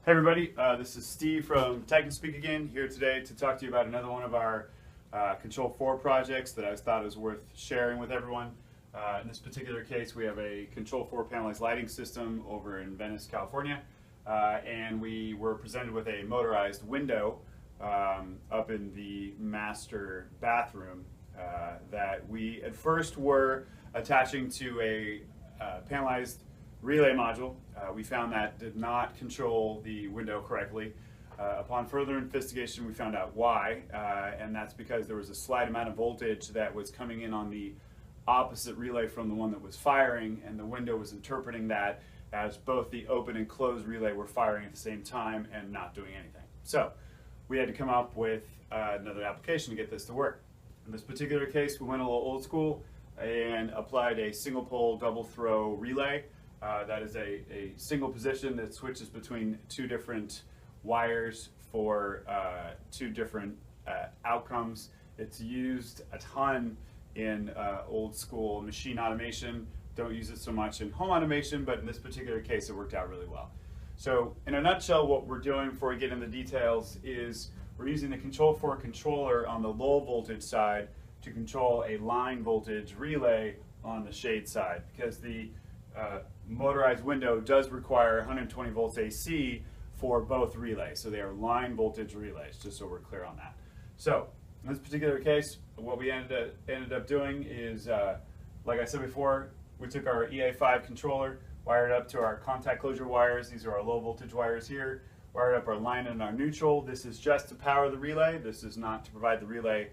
Hey everybody, this is Steve from TechnoSpeak again, here today to talk to you about another one of our Control 4 projects that I thought was worth sharing with everyone. In this particular case, we have a Control 4 panelized lighting system over in Venice, California, and we were presented with a motorized window up in the master bathroom that we at first were attaching to a panelized relay module. We found that did not control the window correctly. Upon further investigation, we found out why, and that's because there was a slight amount of voltage that was coming in on the opposite relay from the one that was firing, and the window was interpreting that as both the open and closed relay were firing at the same time and not doing anything. So we had to come up with another application to get this to work. In this particular case, we went a little old school and applied a single pole double throw relay. That is a single position that switches between two different wires for two different outcomes. It's used a ton in old school machine automation. Don't use it so much in home automation, but in this particular case it worked out really well. So in a nutshell, what we're doing before we get into the details is we're using the Control 4 controller on the low voltage side to control a line voltage relay on the shade side, because the motorized window does require 120 volts AC for both relays. So they are line voltage relays, just so we're clear on that. So in this particular case, what we ended up doing is, like I said before, we took our EA5 controller, wired up to our contact closure wires. These are our low voltage wires here. Wired up our line and our neutral. This is just to power the relay. This is not to provide the relay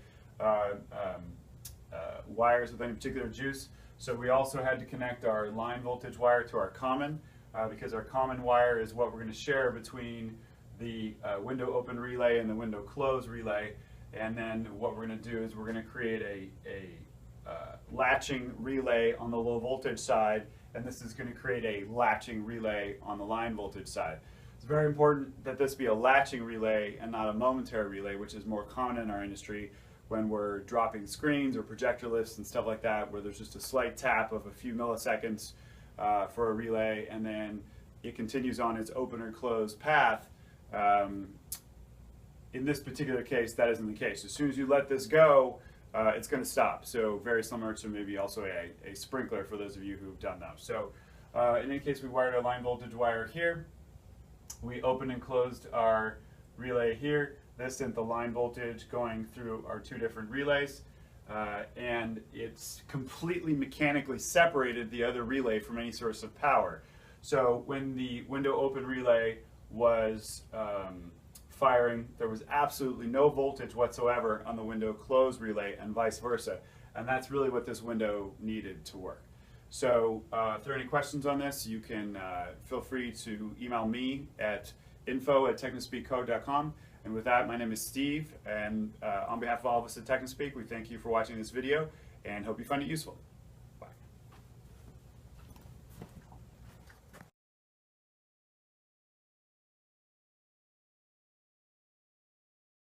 wires with any particular juice. So we also had to connect our line voltage wire to our common, because our common wire is what we're going to share between the window open relay and the window close relay. And then what we're going to do is we're going to create a latching relay on the low voltage side, and this is going to create a latching relay on the line voltage side. It's very important that this be a latching relay and not a momentary relay, which is more common in our industry when we're dropping screens or projector lifts and stuff like that, where there's just a slight tap of a few milliseconds for a relay, and then it continues on its open or closed path. In this particular case, that isn't the case. As soon as you let this go, it's going to stop. So very similar to maybe also a sprinkler for those of you who've done those. So in any case, we wired our line voltage wire here. We opened and closed our relay here. This sent the line voltage going through our two different relays, and it's completely mechanically separated the other relay from any source of power. So when the window open relay was firing, there was absolutely no voltage whatsoever on the window closed relay, and vice versa. And that's really what this window needed to work. So if there are any questions on this, you can feel free to email me at info@technospeakcode.com. And with that, my name is Steve, and on behalf of all of us at TechnoSpeak, we thank you for watching this video and hope you find it useful.